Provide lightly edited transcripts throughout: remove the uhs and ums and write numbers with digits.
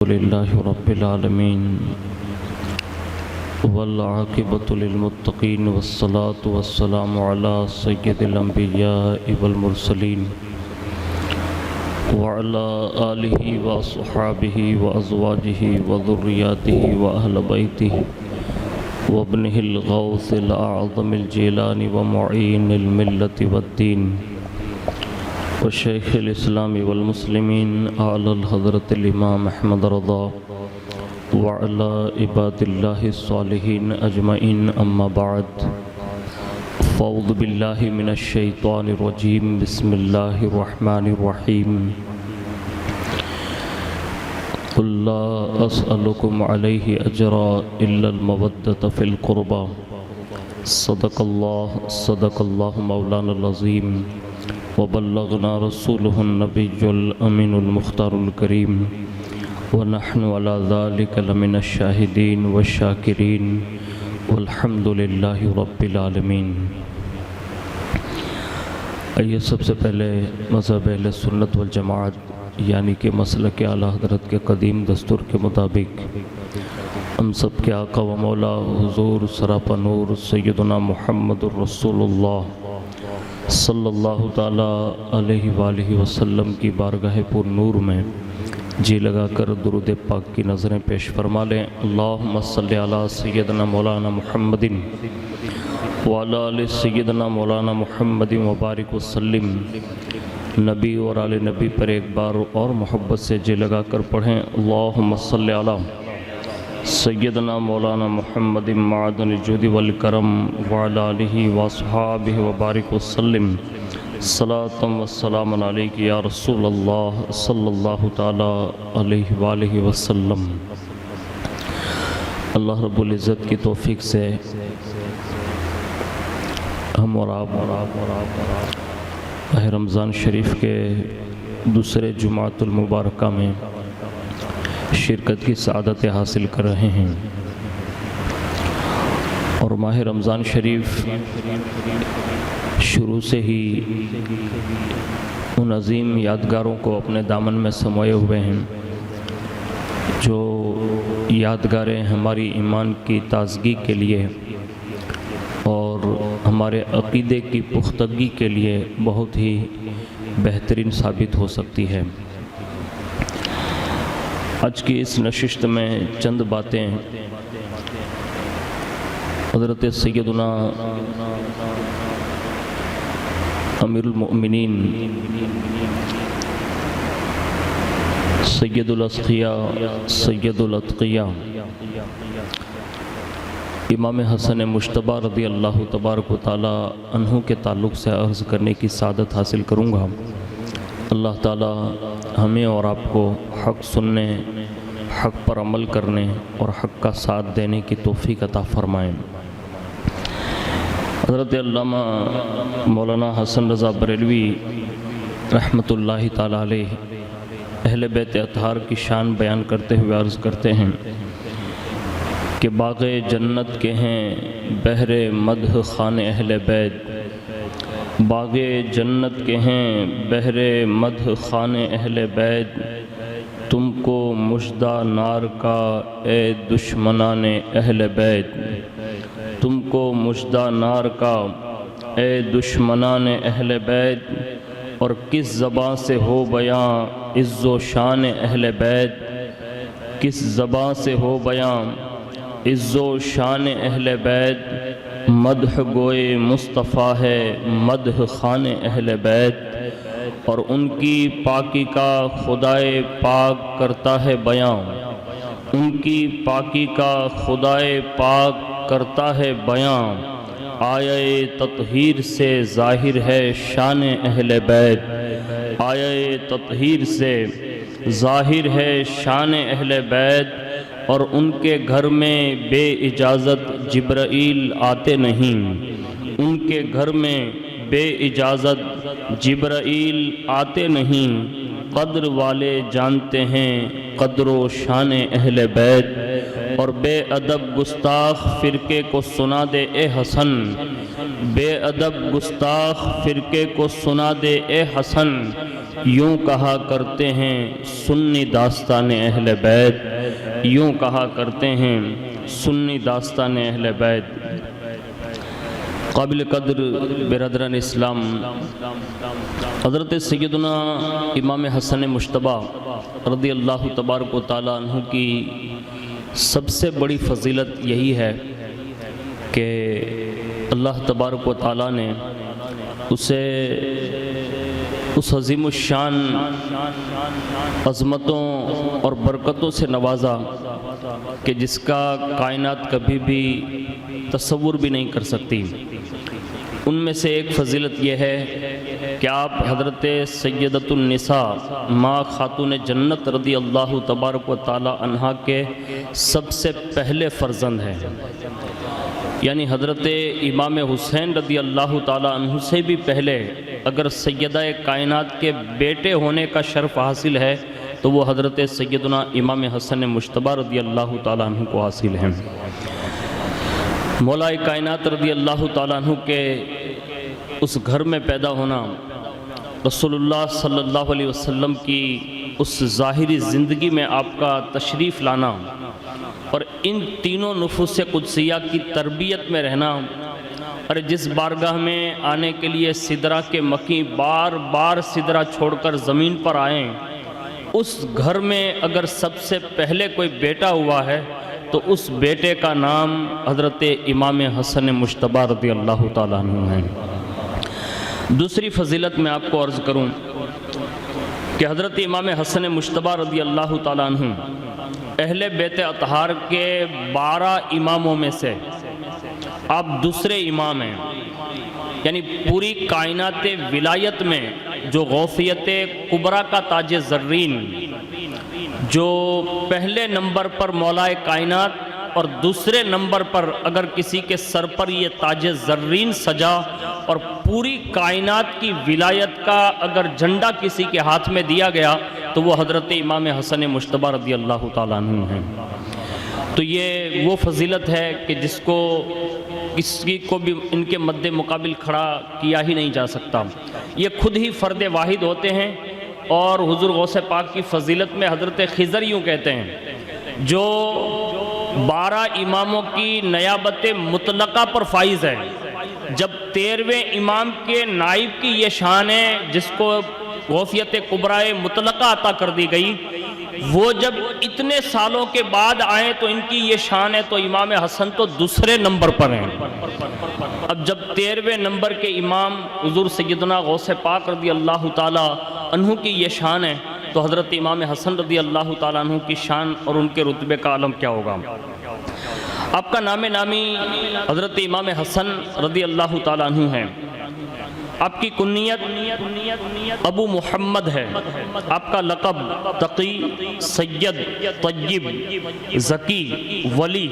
لله رب العالمين والعاقبة للمتقين والصلاة والسلام على سيد الأنبياء والمرسلين وعلى آله وصحابه وأزواجه وذرياته وأهل بيته وابنه الغوث الأعظم الجيلاني ومعين الملة والدين وشيخ الإسلام والمسلمين أعلى الحضرة الإمام أحمد رضا وعلى عباد الله الصالحين أجمعين أما بعد فأعوذ بالله من الشيطان الرجيم بسم الله الرحمن الرحيم قل لا أسألكم عليه أجرا إلا المودة في القربى صدق الله مولانا العظيم وبلغنا رسوله النبي الأمين المختار الكريم ونحن على ذلك لمن الشاهدين والشاكرين والحمد لله رب العالمین۔ آئیے سب سے پہلے مذہب اہل سنت والجماعت یعنی کہ مسلک اعلیٰ حضرت کے قدیم دستور کے مطابق ہم سب کے آقا و مولا حضور سراپا نور سیدنا محمد الرسول اللہ صلی اللہ تعالیٰ علیہ وآلہ وسلم کی بارگاہ پر نور میں جی لگا کر درود پاک کی نظریں پیش فرما لیں۔ اللہم صلی علی سیدنا مولانا محمد وعلی آل سیدنا مولانا محمد وبارک وسلم۔ نبی اور آل نبی پر ایک بار اور محبت سے جی لگا کر پڑھیں۔ اللہم صلی علی سیدنا مولانا محمد معدن الجود والکرم وعلی آلہ واصحابہ وبارک وسلم۔ صلاۃ و سلام علیک یا رسول اللہ صلی اللہ تعالی علیہ وآلہ وسلم۔ اللہ رب العزت کی توفیق سے ہم اور آپ ماہ رمضان شریف کے دوسرے جمعۃ المبارکہ میں شرکت کی سعادت حاصل کر رہے ہیں، اور ماہ رمضان شریف شروع سے ہی ان عظیم یادگاروں کو اپنے دامن میں سموئے ہوئے ہیں جو یادگاریں ہماری ایمان کی تازگی کے لیے اور ہمارے عقیدے کی پختگی کے لیے بہت ہی بہترین ثابت ہو سکتی ہے۔ آج کی اس نشست میں چند باتیں حضرت سیدنا امیر المؤمنین سید الاسقیاء سید الاتقیاء امام حسن مجتبیٰ رضی اللہ تبارک و تعالی عنہ کے تعلق سے عرض کرنے کی سعادت حاصل کروں گا۔ اللہ تعالی ہمیں اور آپ کو حق سننے، حق پر عمل کرنے اور حق کا ساتھ دینے کی توفیق عطا فرمائیں۔ حضرت علامہ مولانا حسن رضا بریلوی رحمۃ اللہ تعالی علیہ اہل بیت اطہار کی شان بیان کرتے ہوئے عرض کرتے ہیں کہ باغ جنت کے ہیں بحر مدح خان اہل بیت، باغ جنت کے ہیں بحر مدح خان اہل بیت، تم کو مژدہ نار کا اے دشمنان اہل بیت، تم کو مژدہ نار کا اے دشمنان اہل بیت، اور کس زباں سے ہو بیاں عز و شان اہل بیت، کس زباں سے ہو بیاں عز و شان اہل بیت، مدح گوئے مصطفیٰ ہے مدح خان اہل بیت، اور ان کی پاکی کا خدائے پاک کرتا ہے بیاں، ان کی پاکی کا خدائے پاک کرتا ہے بیاں، آیہ تطہیر سے ظاہر ہے شان اہل بیت، آیہ تطہیر سے ظاہر ہے شان اہل بیت، اور ان کے گھر میں بے اجازت جبرائیل آتے نہیں، ان کے گھر میں بے اجازت جبرائیل آتے نہیں، قدر والے جانتے ہیں قدر و شان اہل بیت، اور بے ادب گستاخ فرقے کو سنا دے اے حسن، بے ادب گستاخ فرقے کو سنا دے اے حسن، یوں کہا کرتے ہیں سنی داستان اہل بیت، یوں کہا کرتے ہیں سنی داستان اہل بیت۔ قابل قدر برادران اسلام، حضرت سیدنا امام حسن مجتبیٰ رضی اللہ تبارک و تعالیٰ عنہ کی سب سے بڑی فضیلت یہی ہے کہ اللہ تبارک و تعالیٰ نے اسے اس عظیم الشان عظمتوں اور برکتوں سے نوازا کہ جس کا کائنات کبھی بھی تصور بھی نہیں کر سکتی۔ ان میں سے ایک فضیلت یہ ہے کہ آپ حضرت سیدۃ النساء ماں خاتون جنت رضی اللہ تبارک و تعالی عنہا کے سب سے پہلے فرزند ہیں، یعنی حضرت امام حسین رضی اللہ تعالی عنہ سے بھی پہلے اگر سیدہ کائنات کے بیٹے ہونے کا شرف حاصل ہے تو وہ حضرت سیدنا امام حسن مجتبیٰ رضی اللہ تعالی عنہ کو حاصل ہیں۔ مولا کائنات رضی اللہ تعالیٰ عنہ کے اس گھر میں پیدا ہونا، رسول اللہ صلی اللہ علیہ وسلم کی اس ظاہری زندگی میں آپ کا تشریف لانا اور ان تینوں نفوس قدسیہ کی تربیت میں رہنا، اور جس بارگاہ میں آنے کے لیے سدرہ کے مکی بار بار سدرہ چھوڑ کر زمین پر آئیں، اس گھر میں اگر سب سے پہلے کوئی بیٹا ہوا ہے تو اس بیٹے کا نام حضرت امام حسن مجتبیٰ رضی اللہ تعالیٰ عنہ ہے۔ دوسری فضیلت میں آپ کو عرض کروں کہ حضرت امام حسن مجتبیٰ رضی اللہ تعالیٰ عنہ اہل بیت اطہار کے 12 اماموں میں سے آپ دوسرے امام ہیں، یعنی پوری کائنات ولایت میں جو غوثیت کبریٰ کا تاج زرین، جو پہلے نمبر پر مولا کائنات اور دوسرے نمبر پر اگر کسی کے سر پر یہ تاج زرین سجا اور پوری کائنات کی ولایت کا اگر جھنڈا کسی کے ہاتھ میں دیا گیا تو وہ حضرت امام حسن مجتبیٰ رضی اللہ تعالیٰ عنہ ہیں۔ تو یہ وہ فضیلت ہے کہ جس کو کسی کو بھی ان کے مد مقابل کھڑا کیا ہی نہیں جا سکتا، یہ خود ہی فرد واحد ہوتے ہیں۔ اور حضور غوث پاک کی فضیلت میں حضرت خضر یوں کہتے ہیں، جو 12 اماموں کی نیابت مطلقہ پر فائز ہے، جب 13ویں امام کے نائب کی یہ شان ہے جس کو غوثیت کبریٰ مطلقہ عطا کر دی گئی، وہ جب اتنے سالوں کے بعد آئیں تو ان کی یہ شان ہے، تو امام حسن تو دوسرے نمبر پر ہیں۔ اب جب 13ویں نمبر کے امام حضور سیدنا غوث پاک رضی اللہ تعالی عنہ کی یہ شان ہے تو حضرت امام حسن رضی اللہ تعالیٰ عنہ کی شان اور ان کے رتبے کا عالم کیا ہوگا۔ آپ کا نام نامی حضرت امام حسن رضی اللہ تعالیٰ عنہ ہے، آپ کی کنیت ابو محمد ہے، آپ کا لقب تقی، سید، طیب، ذکی، ولی،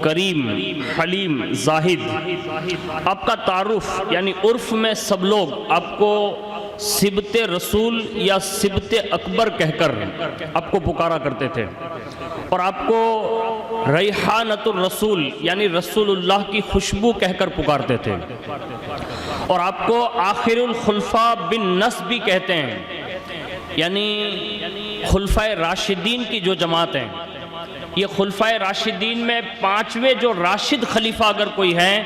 کریم، حلیم، زاہد۔ آپ کا تعارف یعنی عرف میں سب لوگ آپ کو سبت رسول یا سبت اکبر کہہ کر آپ کو پکارا کرتے تھے، اور آپ کو ریحانۃ الرسول یعنی رسول اللہ کی خوشبو کہہ کر پکارتے تھے، اور آپ کو آخر الخلفاء بن نس بھی کہتے ہیں، یعنی خلفائے راشدین کی جو جماعت ہیں، یہ خلفائے راشدین میں 5ویں جو راشد خلیفہ اگر کوئی ہے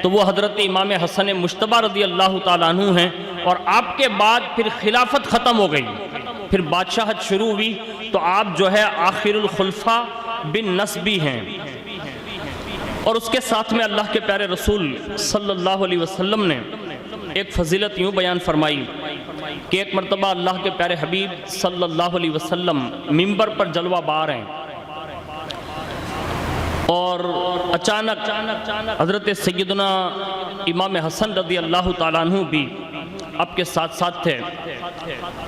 تو وہ حضرت امام حسن مجتبیٰ رضی اللہ تعالیٰ عنہ ہیں، اور آپ کے بعد پھر خلافت ختم ہو گئی، پھر بادشاہت شروع ہوئی، تو آپ جو ہے آخر الخلفاء بن نس بھی ہیں۔ اور اس کے ساتھ میں اللہ کے پیارے رسول صلی اللہ علیہ وسلم نے ایک فضیلت یوں بیان فرمائی کہ ایک مرتبہ اللہ کے پیارے حبیب صلی اللہ علیہ وسلم منبر پر جلوہ بار ہیں، اور اچانک حضرت سیدنا امام حسن رضی اللہ تعالیٰ عنہ بھی آپ کے ساتھ ساتھ تھے۔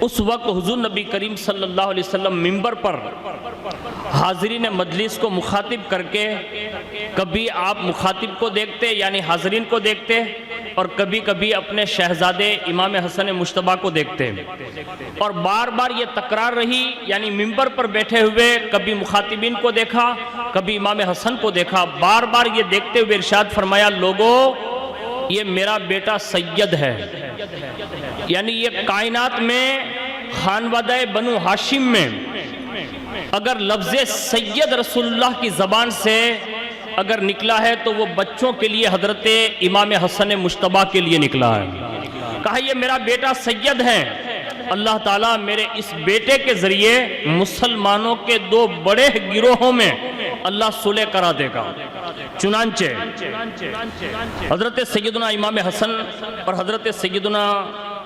اس وقت حضور نبی کریم صلی اللہ علیہ وسلم منبر پر حاضرین مجلس کو مخاطب کر کے کبھی آپ مخاطب کو دیکھتے یعنی حاضرین کو دیکھتے، اور کبھی کبھی اپنے شہزادے امام حسن مجتبیٰ کو دیکھتے، اور بار بار یہ تکرار رہی، یعنی منبر پر بیٹھے ہوئے کبھی مخاطبین کو دیکھا، کبھی امام حسن کو دیکھا، بار بار یہ دیکھتے ہوئے ارشاد فرمایا، لوگو یہ میرا بیٹا سید ہے، یعنی یہ کائنات میں خانوادہ بنو ہاشم میں اگر لفظ سید رسول اللہ کی زبان سے اگر نکلا ہے تو وہ بچوں کے لیے حضرت امام حسن مجتبیٰ کے لیے نکلا ہے. کہا یہ میرا بیٹا سید ہے، اللہ تعالیٰ میرے اس بیٹے کے ذریعے مسلمانوں کے دو بڑے گروہوں میں اللہ صلح کرا دے گا. چنانچہ حضرت سیدنا امام حسن اور حضرت سیدنا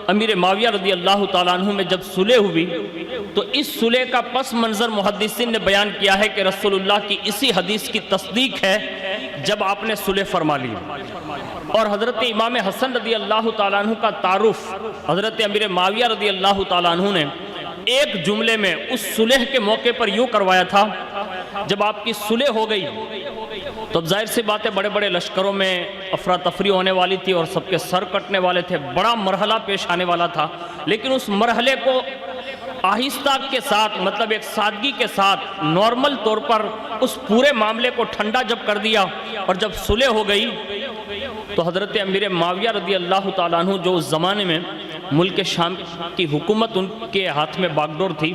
امیر معاویہ رضی اللہ تعالیٰ عنہ میں جب صلح ہوئی تو اس صلح کا پس منظر محدثین نے بیان کیا ہے کہ رسول اللہ کی اسی حدیث کی تصدیق ہے جب آپ نے صلح فرما لی. اور حضرت امام حسن رضی اللہ تعالیٰ عنہ کا تعارف حضرت امیر معاویہ رضی اللہ تعالیٰ عنہ نے ایک جملے میں اس صلح کے موقع پر یوں کروایا تھا. جب آپ کی صلح ہو گئی تو اب ظاہر سی بات ہے بڑے بڑے لشکروں میں افراتفری ہونے والی تھی اور سب کے سر کٹنے والے تھے، بڑا مرحلہ پیش آنے والا تھا. لیکن اس مرحلے کو آہستہ کے ساتھ مطلب ایک سادگی کے ساتھ نارمل طور پر اس پورے معاملے کو ٹھنڈا جب کر دیا اور جب صلح ہو گئی تو حضرت امیر معاویہ رضی اللہ تعالیٰ عنہ جو اس زمانے میں ملک شام کی حکومت ان کے ہاتھ میں باگڈور تھی،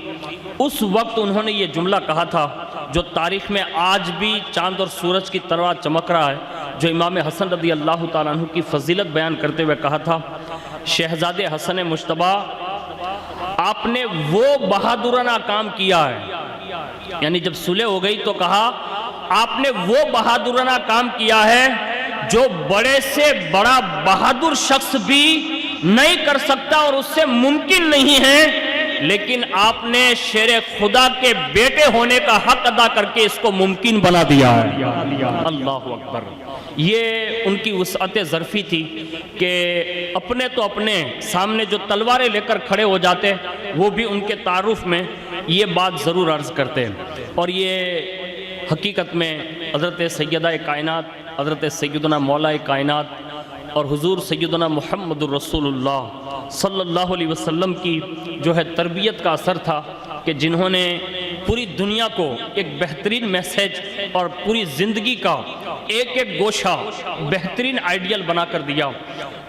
اس وقت انہوں نے یہ جملہ کہا تھا جو تاریخ میں آج بھی چاند اور سورج کی طرح چمک رہا ہے، جو امام حسن رضی اللہ تعالیٰ عنہ کی فضیلت بیان کرتے ہوئے کہا تھا، شہزادے حسن مجتبیٰ آپ نے وہ بہادرانہ کام کیا ہے. یعنی جب صلح ہو گئی تو کہا آپ نے وہ بہادرانہ کام کیا ہے جو بڑے سے بڑا بہادر شخص بھی نہیں کر سکتا اور اس سے ممکن نہیں ہے، لیکن آپ نے شیر خدا کے بیٹے ہونے کا حق ادا کر کے اس کو ممکن بنا دیا ہے. اللہ اکبر. یہ ان کی وسعت ظرفی تھی کہ اپنے تو اپنے سامنے جو تلواریں لے کر کھڑے ہو جاتے وہ بھی ان کے تعارف میں یہ بات ضرور عرض کرتے. اور یہ حقیقت میں حضرت سیدہ کائنات حضرت سیدنا مولا کائنات اور حضور سیدنا محمد الرسول اللہ صلی اللہ علیہ وسلم کی جو ہے تربیت کا اثر تھا کہ جنہوں نے پوری دنیا کو ایک بہترین میسیج اور پوری زندگی کا ایک ایک گوشہ بہترین آئیڈیل بنا کر دیا.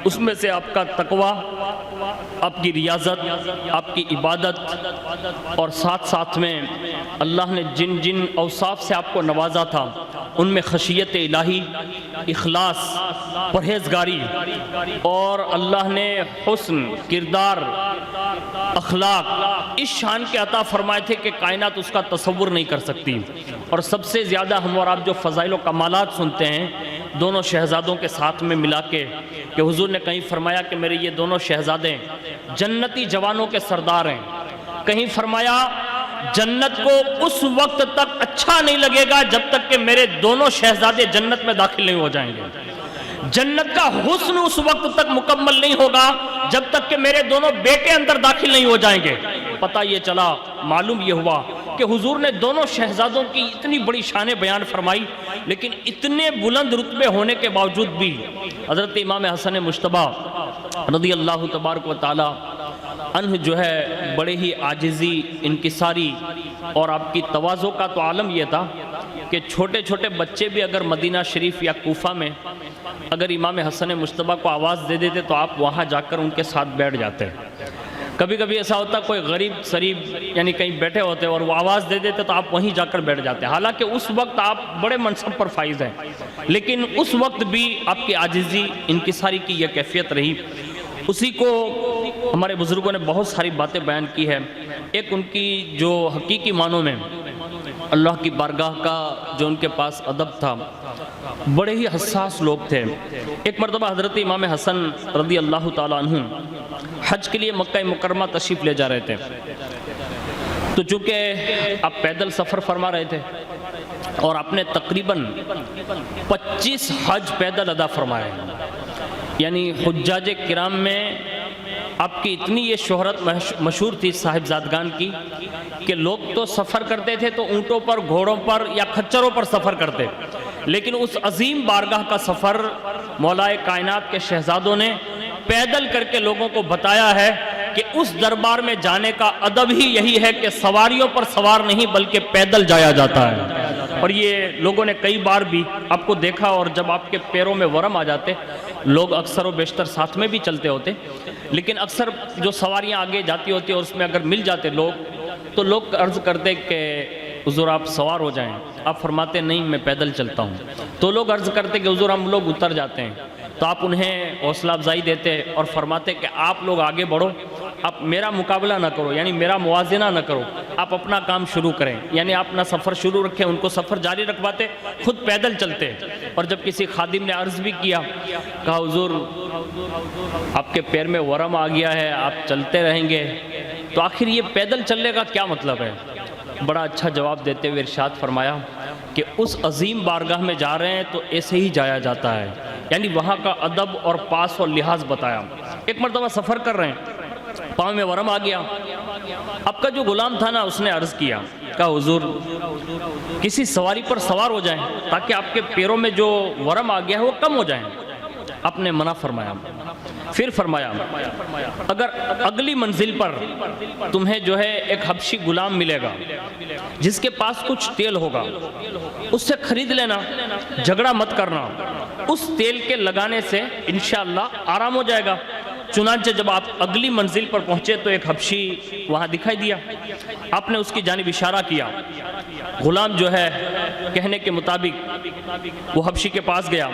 اس میں سے آپ کا تقوی، آپ کی ریاضت، آپ کی عبادت اور ساتھ ساتھ میں اللہ نے جن جن اوصاف سے آپ کو نوازا تھا ان میں خشیت الہی، اخلاص، پرہیزگاری اور اللہ نے حسن کردار، اخلاق اس شان کے عطا فرمائے تھے کہ کائنات اس کا تصور نہیں کر سکتی. اور سب سے زیادہ ہم اور آپ جو فضائل و کمالات سنتے ہیں دونوں شہزادوں کے ساتھ میں ملا کے کہ حضور نے کہیں فرمایا کہ میرے یہ دونوں شہزادے جنتی جوانوں کے سردار ہیں، کہیں فرمایا جنت کو اس وقت تک اچھا نہیں لگے گا جب تک کہ میرے دونوں شہزادے جنت میں داخل نہیں ہو جائیں گے، جنت کا حسن اس وقت تک مکمل نہیں ہوگا جب تک کہ میرے دونوں بیٹے اندر داخل نہیں ہو جائیں گے. پتہ یہ چلا، معلوم یہ ہوا کہ حضور نے دونوں شہزادوں کی اتنی بڑی شانیں بیان فرمائی، لیکن اتنے بلند رتبے ہونے کے باوجود بھی حضرت امام حسن مجتبیٰ رضی اللہ تبارک و تعالی عنہ جو ہے بڑے ہی عاجزی، انکساری اور آپ کی تواضع کا تو عالم یہ تھا کہ چھوٹے چھوٹے بچے بھی اگر مدینہ شریف یا کوفہ میں اگر امام حسن مجتبیٰ کو آواز دے دیتے تو آپ وہاں جا کر ان کے ساتھ بیٹھ جاتے. کبھی کبھی ایسا ہوتا کوئی غریب سریب یعنی کہیں بیٹھے ہوتے اور وہ آواز دے دیتے تو آپ وہیں جا کر بیٹھ جاتے. حالانکہ اس وقت آپ بڑے منصب پر فائز ہیں، لیکن اس وقت بھی آپ کی عاجزی، انکساری کی یہ کیفیت رہی. اسی کو ہمارے بزرگوں نے بہت ساری باتیں بیان کی ہے. ایک ان کی جو حقیقی معنوں میں اللہ کی بارگاہ کا جو ان کے پاس ادب تھا، بڑے ہی حساس لوگ تھے. ایک مرتبہ حضرت امام حسن رضی اللہ تعالیٰ عنہ حج کے لیے مکہ مکرمہ تشریف لے جا رہے تھے. تو چونکہ آپ پیدل سفر فرما رہے تھے اور آپ نے تقریباً 25 حج پیدل ادا فرمائے. یعنی حجاج کرام میں آپ کی اتنی یہ شہرت مشہور تھی صاحبزادگان کی کہ لوگ تو سفر کرتے تھے تو اونٹوں پر، گھوڑوں پر یا کھچروں پر سفر کرتے، لیکن اس عظیم بارگاہ کا سفر مولا کائنات کے شہزادوں نے پیدل کر کے لوگوں کو بتایا ہے کہ اس دربار میں جانے کا ادب ہی یہی ہے کہ سواریوں پر سوار نہیں بلکہ پیدل جایا جاتا ہے. اور یہ لوگوں نے کئی بار بھی آپ کو دیکھا، اور جب آپ کے پیروں میں ورم آ جاتے لوگ اکثر و بیشتر ساتھ میں بھی چلتے ہوتے، لیکن اکثر جو سواریاں آگے جاتی ہوتی اور اس میں اگر مل جاتے لوگ تو لوگ عرض کرتے کہ حضور آپ سوار ہو جائیں، آپ فرماتے نہیں میں پیدل چلتا ہوں، تو لوگ عرض کرتے کہ حضور ہم لوگ اتر جاتے ہیں، تو آپ انہیں حوصلہ افزائی دیتے اور فرماتے کہ آپ لوگ آگے بڑھو، آپ میرا مقابلہ نہ کرو، یعنی میرا موازنہ نہ کرو، آپ اپنا کام شروع کریں، یعنی آپ اپنا سفر شروع رکھیں، ان کو سفر جاری رکھواتے، خود پیدل چلتے۔ اور جب کسی خادم نے عرض بھی کیا، کہا حضور آپ کے پیر میں ورم آ گیا ہے، آپ چلتے رہیں گے، تو آخر یہ پیدل چلنے کا کیا مطلب ہے؟ بڑا اچھا جواب دیتے ہوئے ارشاد فرمایا کہ اس عظیم بارگاہ میں جا رہے ہیں تو ایسے ہی جایا جاتا ہے، یعنی وہاں کا ادب اور پاس اور لحاظ بتایا۔ ایک مرتبہ سفر کر رہے ہیں، پاؤں میں ورم آ گیا، آپ کا جو غلام تھا نا اس نے عرض کیا، کہا حضور کسی سواری پر سوار ہو جائیں تاکہ آپ کے پیروں میں جو ورم آ گیا ہے وہ کم ہو جائیں۔ آپ نے منع فرمایا، پھر فرمایا اگر اگلی منزل پر تمہیں جو ہے ایک حبشی غلام ملے گا جس کے پاس کچھ تیل ہوگا، اس سے خرید لینا، جھگڑا مت کرنا، اس تیل کے لگانے سے انشاءاللہ آرام ہو جائے گا۔ چنانچہ جب آپ اگلی منزل پر پہنچے تو ایک حبشی وہاں دکھائی دیا، آپ نے اس کی جانب اشارہ کیا، غلام جو ہے کہنے کے مطابق وہ حبشی کے پاس گیا،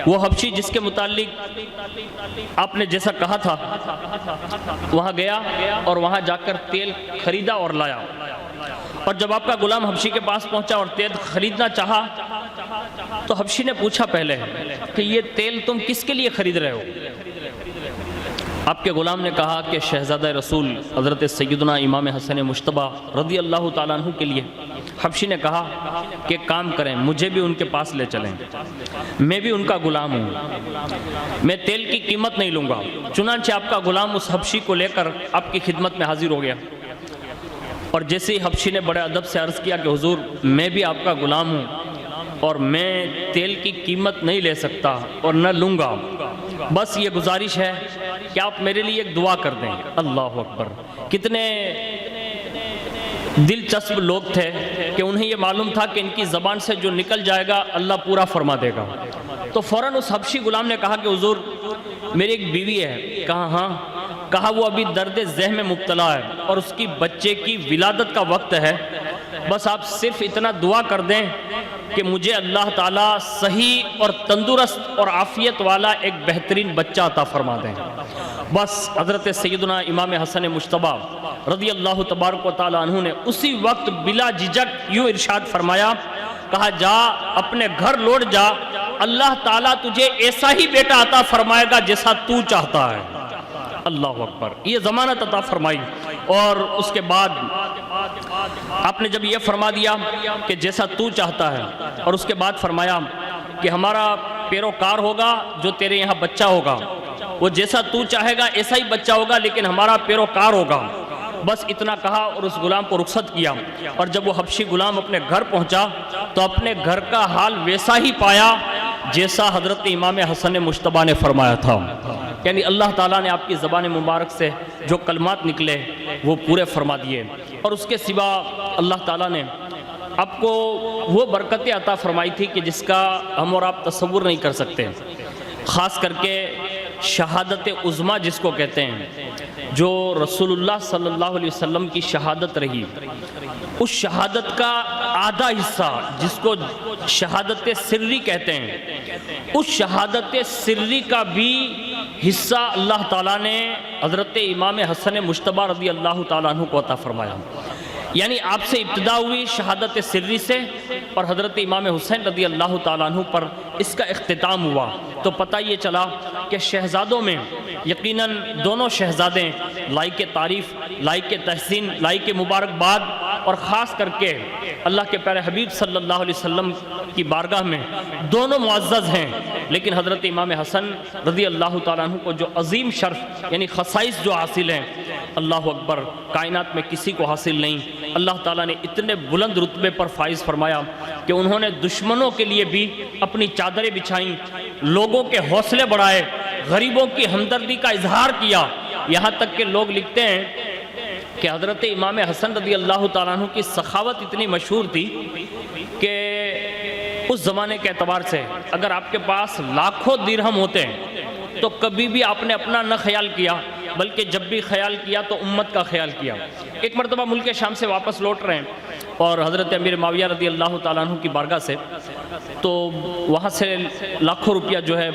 وہ حبشی جس کے متعلق آپ نے جیسا کہا تھا وہاں گیا اور وہاں جا کر تیل خریدا اور لایا۔ اور جب آپ کا غلام حبشی کے پاس پہنچا اور تیل خریدنا چاہا تو حبشی نے پوچھا پہلے کہ یہ تیل تم کس کے لیے خرید رہے ہو؟ آپ کے غلام نے کہا کہ شہزادہ رسول حضرت سیدنا امام حسن مجتبیٰ رضی اللہ تعالیٰ عنہ کے لیے۔ حبشی نے کہا کہ کام کریں، مجھے بھی ان کے پاس لے چلیں، میں بھی ان کا غلام ہوں، میں تیل کی قیمت نہیں لوں گا۔ چنانچہ آپ کا غلام اس حبشی کو لے کر آپ کی خدمت میں حاضر ہو گیا، اور جیسے ہی حبشی نے بڑے ادب سے عرض کیا کہ حضور میں بھی آپ کا غلام ہوں اور میں تیل کی قیمت نہیں لے سکتا اور نہ لوں گا، بس یہ گزارش ہے کہ آپ میرے لیے ایک دعا کر دیں۔ اللہ اکبر! کتنے دلچسپ لوگ تھے کہ انہیں یہ معلوم تھا کہ ان کی زبان سے جو نکل جائے گا اللہ پورا فرما دے گا۔ تو فوراً اس حبشی غلام نے کہا کہ حضور میری ایک بیوی ہے۔ کہا ہاں؟ کہا وہ ابھی درد ذہن میں مبتلا ہے اور اس کی بچے کی ولادت کا وقت ہے، بس آپ صرف اتنا دعا کر دیں کہ مجھے اللہ تعالیٰ صحیح اور تندرست اور عافیت والا ایک بہترین بچہ عطا فرما دیں۔ بس حضرت سیدنا امام حسن مجتبیٰ رضی اللہ تبارک و تعالیٰ عنہ نے اسی وقت بلا جھجک یوں ارشاد فرمایا، کہا جا اپنے گھر لوٹ جا، اللہ تعالیٰ تجھے ایسا ہی بیٹا عطا فرمائے گا جیسا تو چاہتا ہے۔ اللہ اکبر! یہ ضمانت عطا فرمائی، اور اس کے بعد آپ نے جب یہ فرما دیا کہ جیسا تو چاہتا ہے، اور اس کے بعد فرمایا کہ ہمارا پیروکار ہوگا جو تیرے یہاں بچہ ہوگا، وہ جیسا تو چاہے گا ایسا ہی بچہ ہوگا لیکن ہمارا پیروکار ہوگا۔ بس اتنا کہا اور اس غلام کو رخصت کیا، اور جب وہ حبشی غلام اپنے گھر پہنچا تو اپنے گھر کا حال ویسا ہی پایا جیسا حضرت امام حسن مجتبیٰ نے فرمایا تھا، یعنی اللہ تعالیٰ نے آپ کی زبان مبارک سے جو کلمات نکلے وہ پورے فرما دیے، اور اس کے سوا اللہ تعالیٰ نے آپ کو وہ برکتیں عطا فرمائی تھی کہ جس کا ہم اور آپ تصور نہیں کر سکتے، خاص کر کے شہادت عظمیٰ جس کو کہتے ہیں، جو رسول اللہ صلی اللہ علیہ وسلم کی شہادت رہی، اس شہادت کا آدھا حصہ جس کو شہادت سری کہتے ہیں، اس شہادت سری کا بھی حصہ اللہ تعالیٰ نے حضرت امام حسن مجتبیٰ رضی اللہ تعالیٰ عنہ کو عطا فرمایا۔ یعنی آپ سے ابتدا ہوئی شہادت سری سے، اور حضرت امام حسین رضی اللہ تعالیٰ عنہ پر اس کا اختتام ہوا، تو پتہ یہ چلا کہ شہزادوں میں یقیناً دونوں شہزادیں لائق تعریف، لائق تحسین، لائق مبارکباد، اور خاص کر کے اللہ کے پیارے حبیب صلی اللہ علیہ وسلم کی بارگاہ میں دونوں معزز ہیں، لیکن حضرت امام حسن رضی اللہ تعالیٰ عنہ کو جو عظیم شرف یعنی خصائص جو حاصل ہیں، اللہ اکبر، کائنات میں کسی کو حاصل نہیں۔ اللہ تعالیٰ نے اتنے بلند رتبے پر فائز فرمایا کہ انہوں نے دشمنوں کے لیے بھی اپنی چادریں بچھائیں، لوگوں کے حوصلے بڑھائے، غریبوں کی ہمدردی کا اظہار کیا، یہاں تک کہ لوگ لکھتے ہیں کہ حضرت امام حسن رضی اللہ تعالیٰ عنہ کی سخاوت اتنی مشہور تھی کہ اس زمانے کے اعتبار سے اگر آپ کے پاس لاکھوں درہم ہوتے ہیں تو کبھی بھی آپ نے اپنا نہ خیال کیا، بلکہ جب بھی خیال کیا تو امت کا خیال کیا۔ ایک مرتبہ ملک شام سے واپس لوٹ رہے ہیں اور حضرت امیر معاویہ رضی اللہ تعالیٰ عنہ کی بارگاہ سے، تو وہاں سے لاکھوں روپیہ جو ہے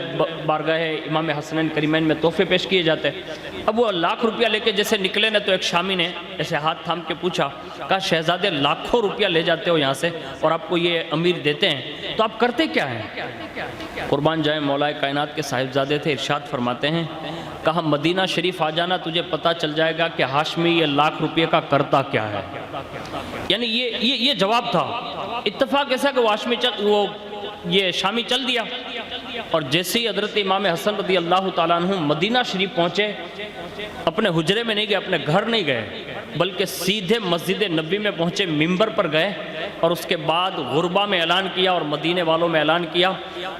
بارگاہ امام حسنین کریمین میں تحفے پیش کیے جاتے ہیں۔ اب وہ لاکھ روپیہ لے کے جیسے نکلے نا تو ایک شامی نے ایسے ہاتھ تھام کے پوچھا، کہا شہزادے لاکھوں روپیہ لے جاتے ہو یہاں سے اور آپ کو یہ امیر دیتے ہیں تو آپ کرتے کیا ہیں؟ قربان جائیں مولا کائنات کے صاحبزادے تھے، ارشاد فرماتے ہیں، کہا مدینہ شریف آ جانا تجھے پتہ چل جائے گا کہ ہاشمی یہ لاکھ روپیہ کا کرتا کیا ہے۔ یعنی یہ جواب تھا۔ اتفاق ایسا کہ وہ یہ شامی چل دیا، اور جیسے ہی حضرت امام حسن رضی اللہ تعالیٰ عنہ مدینہ شریف پہنچے، اپنے حجرے میں نہیں گئے، اپنے گھر نہیں گئے، بلکہ سیدھے مسجد نبی میں پہنچے، ممبر پر گئے اور اس کے بعد غربہ میں اعلان کیا اور مدینے والوں میں اعلان کیا،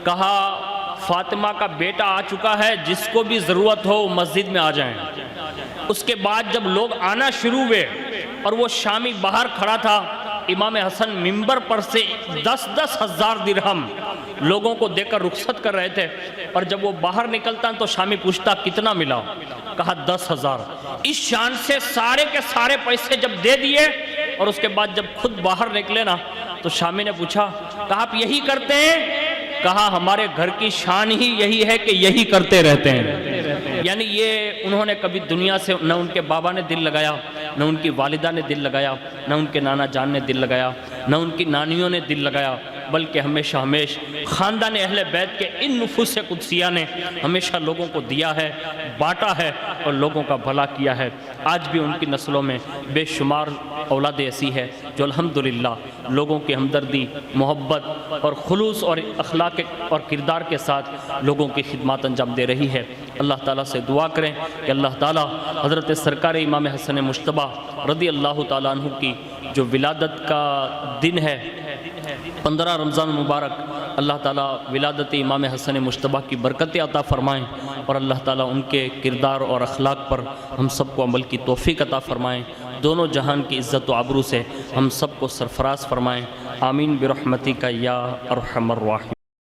کہا فاطمہ کا بیٹا آ چکا ہے، جس کو بھی ضرورت ہو مسجد میں آ جائیں۔ اس کے بعد جب لوگ آنا شروع ہوئے اور وہ شامی باہر کھڑا تھا، امام حسن ممبر پر سے 10 ہزار درہم لوگوں کو دے کر رخصت کر رہے تھے، اور جب وہ باہر نکلتا تو شامی پوچھتا کتنا ملا؟ کہا 10,000۔ اس شان سے سارے کے سارے پیسے جب دے دیے اور اس کے بعد جب خود باہر نکلے نا تو شامی نے پوچھا، کہا آپ یہی کرتے ہیں؟ کہا ہمارے گھر کی شان ہی یہی ہے کہ یہی کرتے رہتے ہیں۔ یعنی یہ انہوں نے کبھی دنیا سے نہ ان کے بابا نے دل لگایا، نہ ان کی والدہ نے دل لگایا، نہ ان کے نانا جان نے دل لگایا، نہ ان کی نانیوں نے دل لگایا، بلکہ ہمیشہ خاندان اہل بیت کے ان نفوس قدسیہ نے ہمیشہ لوگوں کو دیا ہے، بانٹا ہے اور لوگوں کا بھلا کیا ہے۔ آج بھی ان کی نسلوں میں بے شمار اولاد ایسی ہے جو الحمدللہ لوگوں کی ہمدردی، محبت اور خلوص اور اخلاق اور کردار کے ساتھ لوگوں کی خدمات انجام دے رہی ہے۔ اللہ تعالیٰ سے دعا کریں کہ اللہ تعالیٰ حضرت سرکار امام حسن مجتبیٰ رضی اللہ تعالیٰ عنہ کی جو ولادت کا دن ہے 15 رمضان مبارک، اللہ تعالیٰ ولادت امام حسن مجتبیٰ کی برکتیں عطا فرمائیں، اور اللہ تعالیٰ ان کے کردار اور اخلاق پر ہم سب کو عمل کی توفیق عطا فرمائیں، دونوں جہان کی عزت و آبرو سے ہم سب کو سرفراز فرمائیں۔ آمین برحمتک یا ارحم الراحمین۔